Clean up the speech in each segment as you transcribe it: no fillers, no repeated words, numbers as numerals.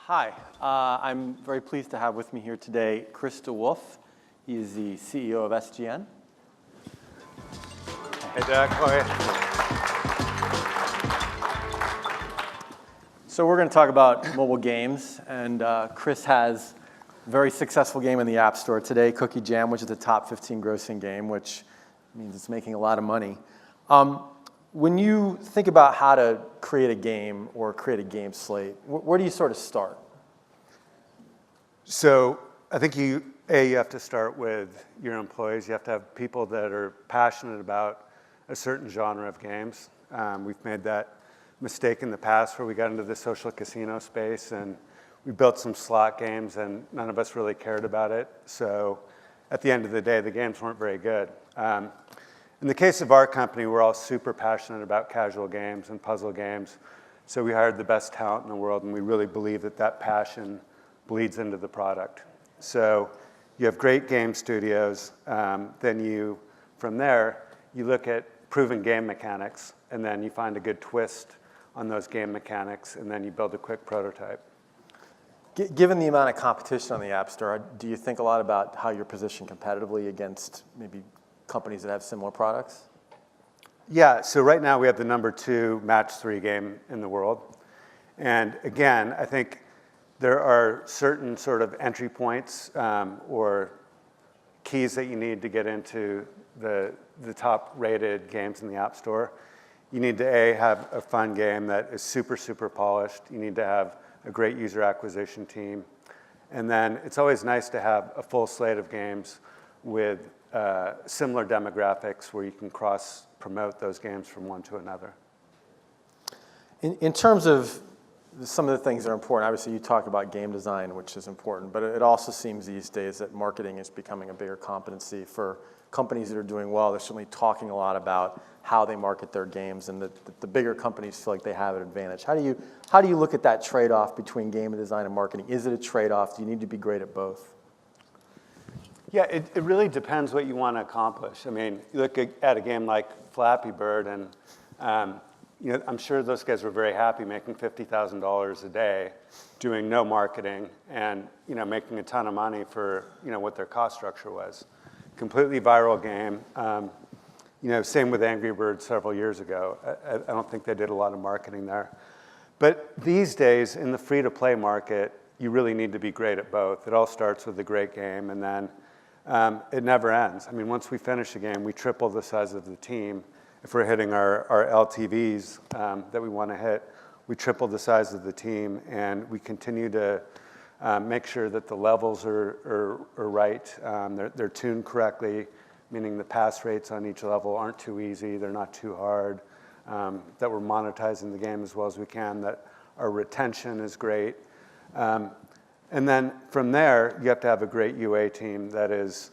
Hi, I'm very pleased to have with me here today Chris Dewolfe. He is the CEO of SGN. Hey, Doug. How are you? So we're going to talk about mobile games, and Chris has a very successful game in the App Store today, Cookie Jam, which is the top 15 grossing game, which means it's making a lot of money. When you think about how to create a game or create a game slate, where do you sort of start? So I think you have to start with your employees. You have to have people that are passionate about a certain genre of games. We've made that mistake in the past where we got into the social casino space and we built some slot games and none of us really cared about it. So at the end of the day, the games weren't very good. In the case of our company, we're all super passionate about casual games and puzzle games. So we hired the best talent in the world, and we really believe that that passion bleeds into the product. So you have great game studios. Then from there, you look at proven game mechanics, and then you find a good twist on those game mechanics, and then you build a quick prototype. Given the amount of competition on the App Store, do you think a lot about how you're positioned competitively against maybe companies that have similar products? Yeah, so right now we have the #2 match-3 game in the world. And again, I think there are certain sort of entry points or keys that you need to get into the top-rated games in the App Store. You need to, A, have a fun game that is super, super polished. You need to have a great user acquisition team. And then it's always nice to have a full slate of games with similar demographics where you can cross-promote those games from one to another. In terms of some of the things that are important, obviously you talk about game design, which is important, but it also seems these days that marketing is becoming a bigger competency for companies that are doing well. They're certainly talking a lot about how they market their games, and the bigger companies feel like they have an advantage. How do you look at that trade-off between game design and marketing? Is it a trade-off? Do you need to be great at both? Yeah, it really depends what you want to accomplish. I mean, you look at a game like Flappy Bird, and I'm sure those guys were very happy making $50,000 a day, doing no marketing, and making a ton of money for what their cost structure was. Completely viral game. Same with Angry Birds several years ago. I don't think they did a lot of marketing there. But these days, in the free-to-play market, you really need to be great at both. It all starts with a great game, and then it never ends. I mean, once we finish a game, we triple the size of the team. If we're hitting our LTVs that we want to hit, we triple the size of the team, and we continue to make sure that the levels are right. They're tuned correctly, meaning the pass rates on each level aren't too easy, they're not too hard, that we're monetizing the game as well as we can, that our retention is great. And then from there, you have to have a great UA team that is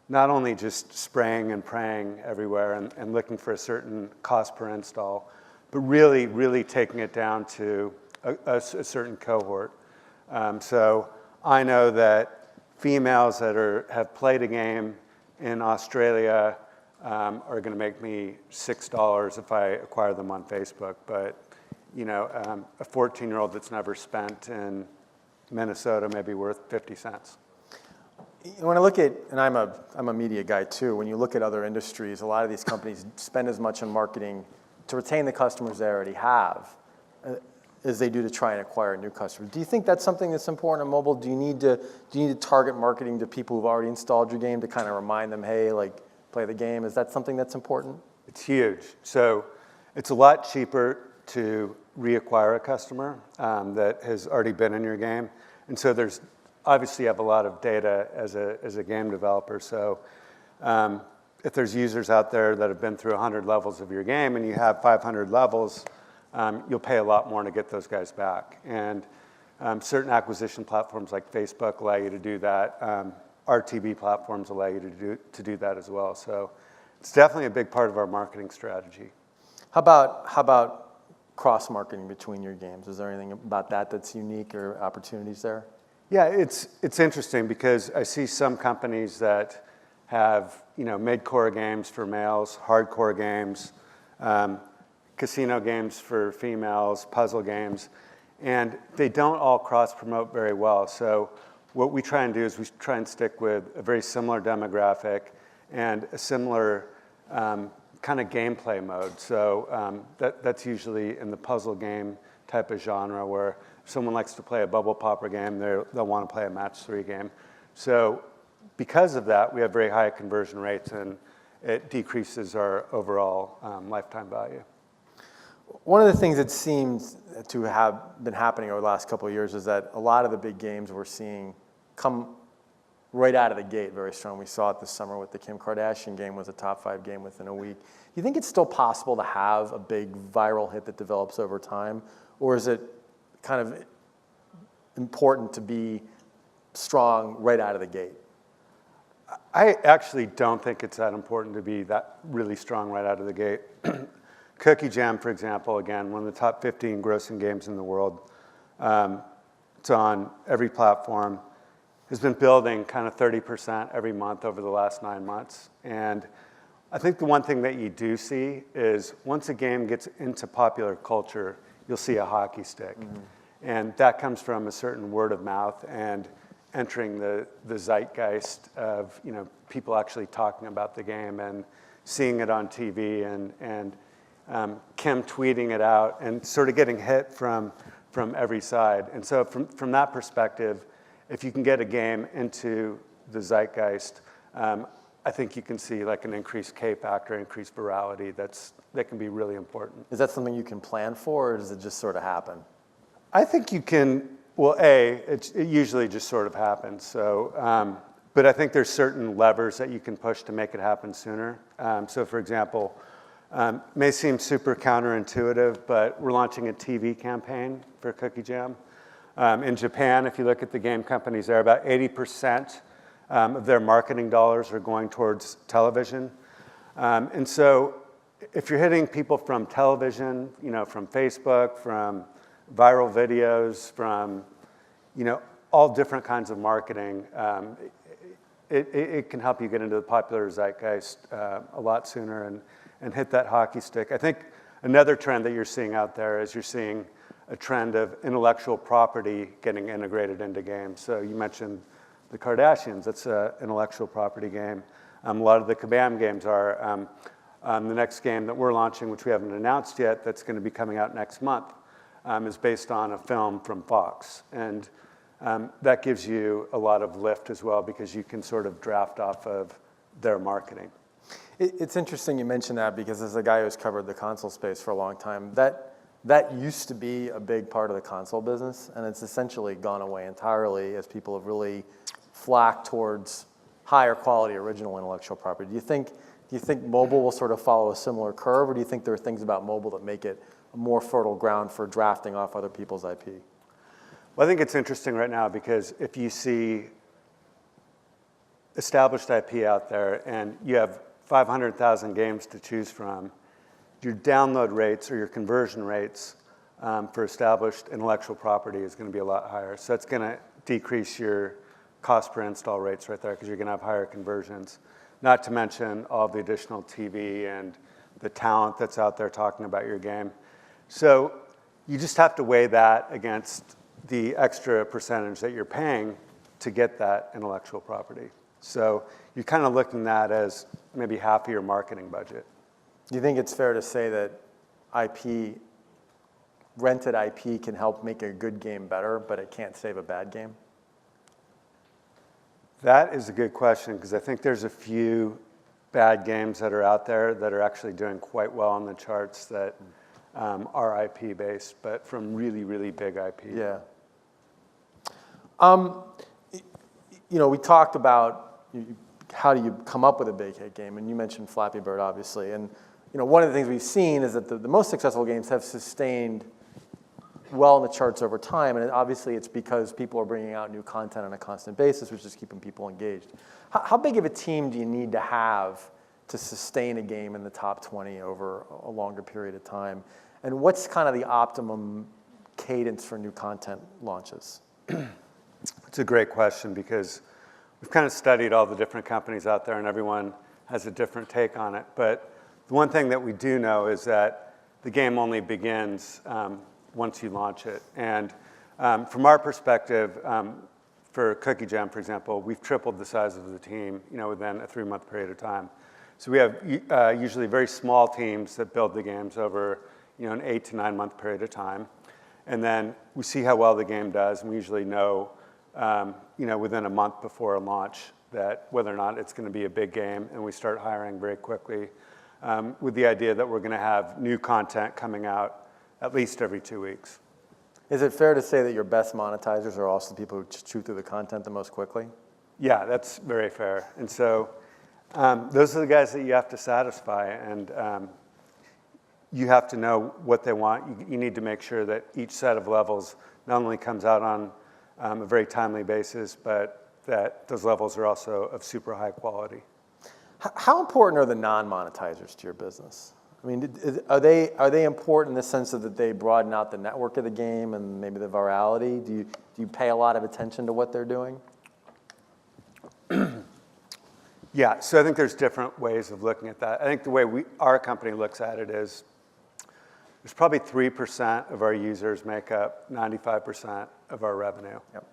not only just spraying and praying everywhere and looking for a certain cost per install, but really, really taking it down to a certain cohort. So I know that females that have played a game in Australia are going to make me $6 if I acquire them on Facebook. But a 14-year-old that's never spent in Minnesota may be worth 50 cents. When I look at, and I'm a media guy too, when you look at other industries, a lot of these companies spend as much on marketing to retain the customers they already have as they do to try and acquire new customers. Do you think that's something that's important on mobile? Do you need to target marketing to people who've already installed your game to kind of remind them, hey, like, play the game? Is that something that's important? It's huge. So it's a lot cheaper to reacquire a customer that has already been in your game. And so there's obviously you have a lot of data as a game developer. So if there's users out there that have been through 100 levels of your game and you have 500 levels, you'll pay a lot more to get those guys back. And certain acquisition platforms like Facebook allow you to do that. RTB platforms allow you to do that as well. So it's definitely a big part of our marketing strategy. How about cross-marketing between your games? Is there anything about that that's unique or opportunities there? Yeah, it's interesting because I see some companies that have mid-core games for males, hardcore games, casino games for females, puzzle games, And they don't all cross-promote very well. So what we try and do is we try and stick with a very similar demographic and a similar kind of gameplay mode. So that's usually in the puzzle game type of genre where if someone likes to play a bubble popper game, they'll want to play a match 3 game. So because of that, we have very high conversion rates, and it decreases our overall lifetime value. One of the things that seems to have been happening over the last couple of years is that a lot of the big games we're seeing come right out of the gate very strong. We saw it this summer with the Kim Kardashian game was a top 5 game within a week. Do you think it's still possible to have a big viral hit that develops over time? Or is it kind of important to be strong right out of the gate? I actually don't think it's that important to be that really strong right out of the gate. Cookie Jam, for example, again, one of the top 15 grossing games in the world. It's on every platform. Has been building kind of 30% every month over the last 9 months. And I think the one thing that you do see is once a game gets into popular culture, you'll see a hockey stick. Mm-hmm. And that comes from a certain word of mouth and entering the zeitgeist of people actually talking about the game and seeing it on TV and Kim tweeting it out and sort of getting hit from every side. And so from that perspective, if you can get a game into the zeitgeist, I think you can see like an increased K factor, increased virality that can be really important. Is that something you can plan for, or does it just sort of happen? I think you can, well, it usually just sort of happens. So, but I think there's certain levers that you can push to make it happen sooner. So for example, may seem super counterintuitive, but we're launching a TV campaign for Cookie Jam. In Japan, if you look at the game companies there, about 80% of their marketing dollars are going towards television. And so if you're hitting people from television, from Facebook, from viral videos, from all different kinds of marketing, it can help you get into the popular zeitgeist a lot sooner and hit that hockey stick. I think another trend that you're seeing out there is you're seeing a trend of intellectual property getting integrated into games. So you mentioned the Kardashians. That's an intellectual property game. A lot of the Kabam games are. The next game that we're launching, which we haven't announced yet, that's going to be coming out next month, is based on a film from Fox. And that gives you a lot of lift as well because you can sort of draft off of their marketing. It's interesting you mentioned that because as a guy who's covered the console space for a long time, that used to be a big part of the console business, and it's essentially gone away entirely as people have really flocked towards higher quality original intellectual property. Do you think mobile will sort of follow a similar curve, or do you think there are things about mobile that make it a more fertile ground for drafting off other people's IP? Well, I think it's interesting right now because if you see established IP out there and you have 500,000 games to choose from, your download rates or your conversion rates for established intellectual property is going to be a lot higher. So that's going to decrease your cost per install rates right there because you're going to have higher conversions. Not to mention all the additional TV and the talent that's out there talking about your game. So you just have to weigh that against the extra percentage that you're paying to get that intellectual property. So you're kind of looking at that as maybe half of your marketing budget. Do you think it's fair to say that rented IP can help make a good game better, but it can't save a bad game? That is a good question because I think there's a few bad games that are out there that are actually doing quite well on the charts that are IP-based, but from really, really big IP. Yeah. We talked about how do you come up with a big hit game, and you mentioned Flappy Bird, obviously. And one of the things we've seen is that the most successful games have sustained well in the charts over time, and obviously it's because people are bringing out new content on a constant basis, which is keeping people engaged. How big of a team do you need to have to sustain a game in the top 20 over a longer period of time? And what's kind of the optimum cadence for new content launches? It's a great question because we've kind of studied all the different companies out there and everyone has a different take on it. But the one thing that we do know is that the game only begins once you launch it. And from our perspective, for Cookie Jam, for example, we've tripled the size of the team, within a 3-month period of time. So we have usually very small teams that build the games over, an 8 to 9 month period of time. And then we see how well the game does, and we usually know, within a month before a launch that whether or not it's going to be a big game, and we start hiring very quickly with the idea that we're going to have new content coming out at least every 2 weeks. Is it fair to say that your best monetizers are also the people who chew through the content the most quickly? Yeah, that's very fair. And so those are the guys that you have to satisfy, and you have to know what they want. You need to make sure that each set of levels not only comes out on a very timely basis, but that those levels are also of super high quality. How important are the non-monetizers to your business? I mean, are they important in the sense that they broaden out the network of the game and maybe the virality? Do you pay a lot of attention to what they're doing? Yeah, so I think there's different ways of looking at that. I think the way our company looks at it is there's probably 3% of our users make up 95% of our revenue. Yep.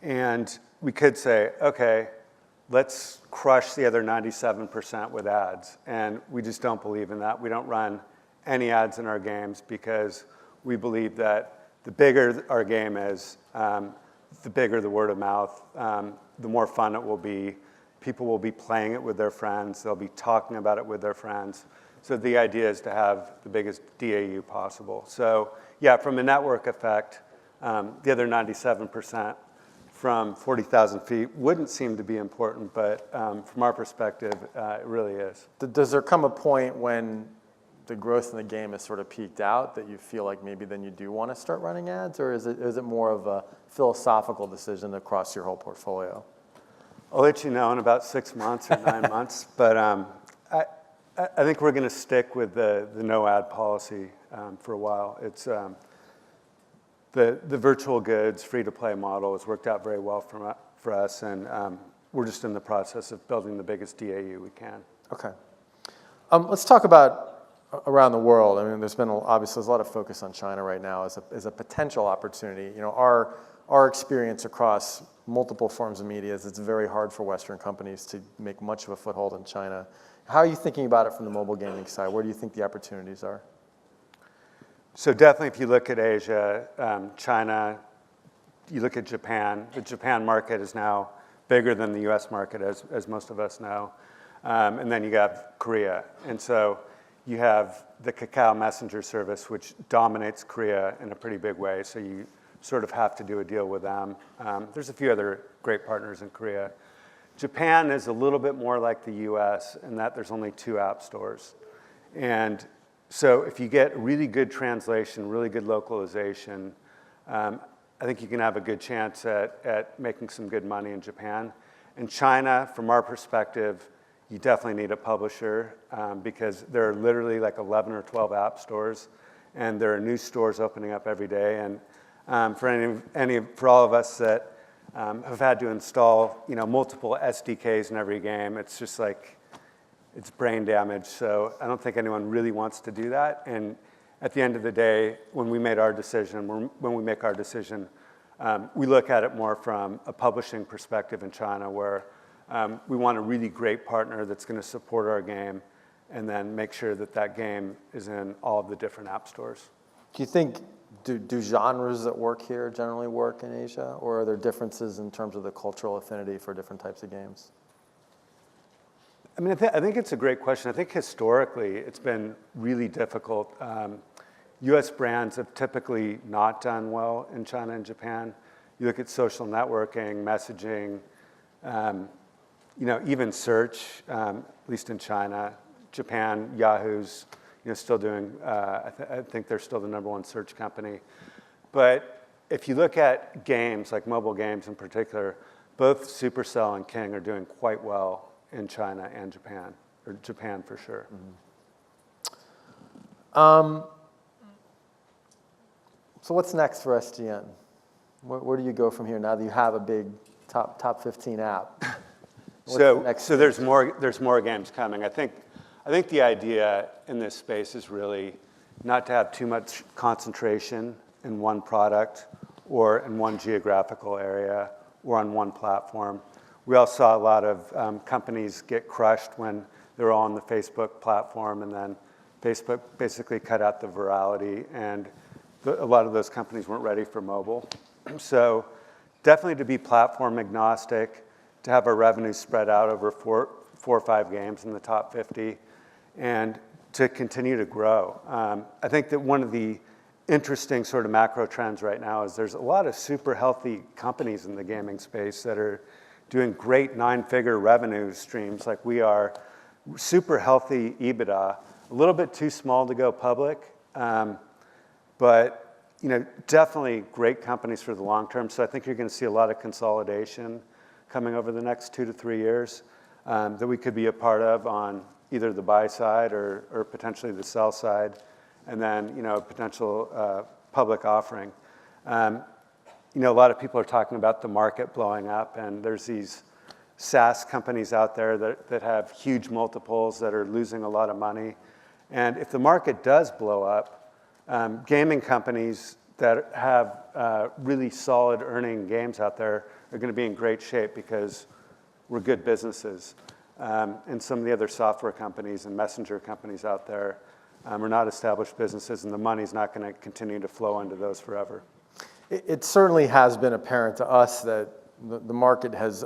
And we could say, okay, let's crush the other 97% with ads. And we just don't believe in that. We don't run any ads in our games because we believe that the bigger our game is, the bigger the word of mouth, the more fun it will be. People will be playing it with their friends. They'll be talking about it with their friends. So the idea is to have the biggest DAU possible. So yeah, from a network effect, the other 97% from 40,000 feet wouldn't seem to be important, but from our perspective, it really is. Does there come a point when the growth in the game has sort of peaked out that you feel like maybe then you do want to start running ads, or is it more of a philosophical decision across your whole portfolio? I'll let you know in about 6 months or 9 months, but I think we're going to stick with the no ad policy for a while. It's the virtual goods free-to-play model has worked out very well for us, and we're just in the process of building the biggest DAU we can. Okay. Let's talk about around the world. I mean, there's a lot of focus on China right now as a potential opportunity. Our experience across multiple forms of media is it's very hard for Western companies to make much of a foothold in China. How are you thinking about it from the mobile gaming side? Where do you think the opportunities are? So definitely if you look at Asia, China, you look at Japan, the Japan market is now bigger than the US market, as most of us know. And then you have Korea. And so you have the Kakao Messenger service, which dominates Korea in a pretty big way. So you sort of have to do a deal with them. There's a few other great partners in Korea. Japan is a little bit more like the US in that there's only 2 app stores. And so if you get really good translation, really good localization, I think you can have a good chance at making some good money in Japan. In China, from our perspective, you definitely need a publisher because there are literally like 11 or 12 app stores, and there are new stores opening up every day. And for all of us that have had to install multiple SDKs in every game, it's just like it's brain damage. So I don't think anyone really wants to do that. And at the end of the day, when we make our decision, we look at it more from a publishing perspective in China, where we want a really great partner that's going to support our game, and then make sure that that game is in all of the different app stores. Do you think do genres that work here generally work in Asia, or are there differences in terms of the cultural affinity for different types of games? I mean, I think it's a great question. I think historically it's been really difficult. US brands have typically not done well in China and Japan. You look at social networking, messaging, even search, at least in China. Japan, Yahoo's still doing, I think they're still the #1 search company. But if you look at games, like mobile games in particular, both Supercell and King are doing quite well in China and Japan, or Japan for sure. Mm-hmm. So what's next for SGN? Where do you go from here now that you have a big top 15 app? So there's more games coming. I think the idea in this space is really not to have too much concentration in one product or in one geographical area or on one platform. We also saw a lot of companies get crushed when they were all on the Facebook platform, and then Facebook basically cut out the virality, and a lot of those companies weren't ready for mobile. So definitely to be platform agnostic, to have our revenue spread out over four or five games in the top 50, and to continue to grow. I think that one of the interesting sort of macro trends right now is there's a lot of super healthy companies in the gaming space that are doing great 9-figure revenue streams like we are, super healthy EBITDA, a little bit too small to go public, but definitely great companies for the long term. So I think you're going to see a lot of consolidation coming over the next 2 to 3 years that we could be a part of on either the buy side or potentially the sell side, and then a potential public offering. A lot of people are talking about the market blowing up, and there's these SaaS companies out there that have huge multiples that are losing a lot of money. And if the market does blow up, gaming companies that have really solid earning games out there are going to be in great shape because we're good businesses. And some of the other software companies and messenger companies out there are not established businesses, and the money's not going to continue to flow into those forever. It certainly has been apparent to us that the market has,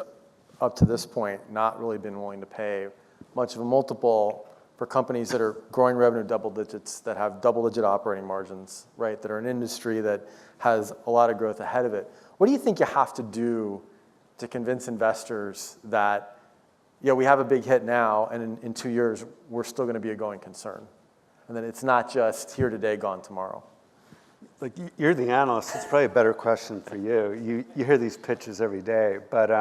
up to this point, not really been willing to pay much of a multiple for companies that are growing revenue double digits, that have double-digit operating margins, right? That are an industry that has a lot of growth ahead of it. What do you think you have to do to convince investors that, we have a big hit now, and in 2 years, we're still going to be a going concern? And that it's not just here today, gone tomorrow. Like, you're the analyst. It's probably a better question for you. You hear these pitches every day. But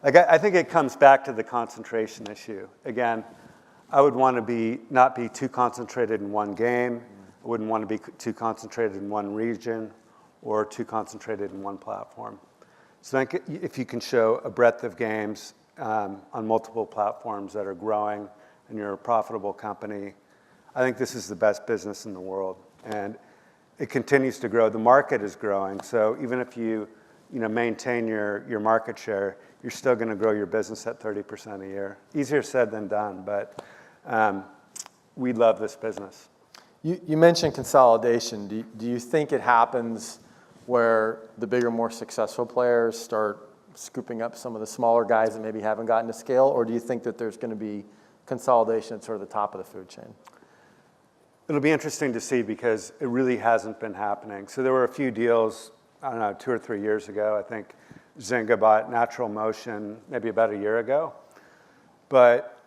I think it comes back to the concentration issue. Again, I would want to not be too concentrated in one game. I wouldn't want to be too concentrated in one region or too concentrated in one platform. So I think if you can show a breadth of games on multiple platforms that are growing and you're a profitable company, I think this is the best business in the world. And it continues to grow. The market is growing. So even if you maintain your market share, you're still going to grow your business at 30% a year. Easier said than done, but we love this business. You mentioned consolidation. Do you think it happens where the bigger, more successful players start scooping up some of the smaller guys that maybe haven't gotten to scale? Or do you think that there's going to be consolidation at sort of the top of the food chain? It'll be interesting to see because it really hasn't been happening. So there were a few deals, I don't know, 2 or 3 years ago. I think Zynga bought Natural Motion maybe about a year ago. But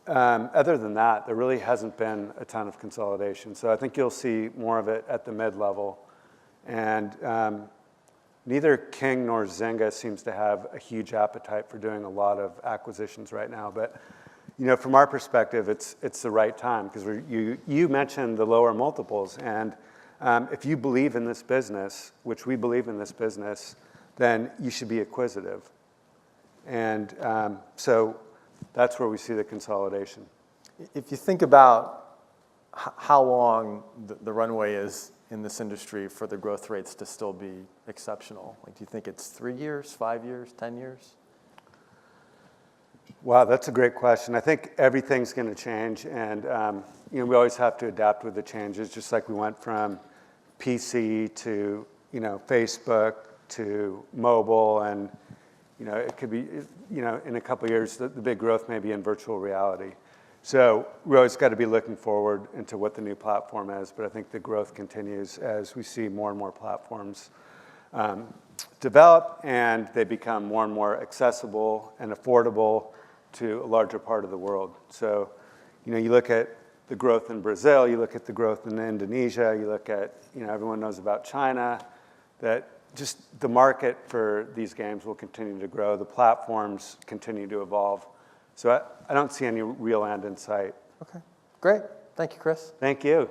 other than that, there really hasn't been a ton of consolidation. So I think you'll see more of it at the mid-level. And neither King nor Zynga seems to have a huge appetite for doing a lot of acquisitions right now. But from our perspective, it's the right time because you mentioned the lower multiples. And if you believe in this business, which we believe in this business, then you should be acquisitive. And so that's where we see the consolidation. If you think about how long the runway is in this industry for the growth rates to still be exceptional, do you think it's 3 years, 5 years, 10 years? Wow, that's a great question. I think everything's going to change, and we always have to adapt with the changes, just like we went from PC to Facebook to mobile, and it could be in a couple of years the big growth may be in virtual reality. So we always got to be looking forward into what the new platform is, but I think the growth continues as we see more and more platforms develop, and they become more and more accessible and affordable to a larger part of the world. So, you look at the growth in Brazil, you look at the growth in Indonesia, you look at, everyone knows about China, that just the market for these games will continue to grow. The platforms continue to evolve. So I don't see any real end in sight. Okay, great. Thank you, Chris. Thank you.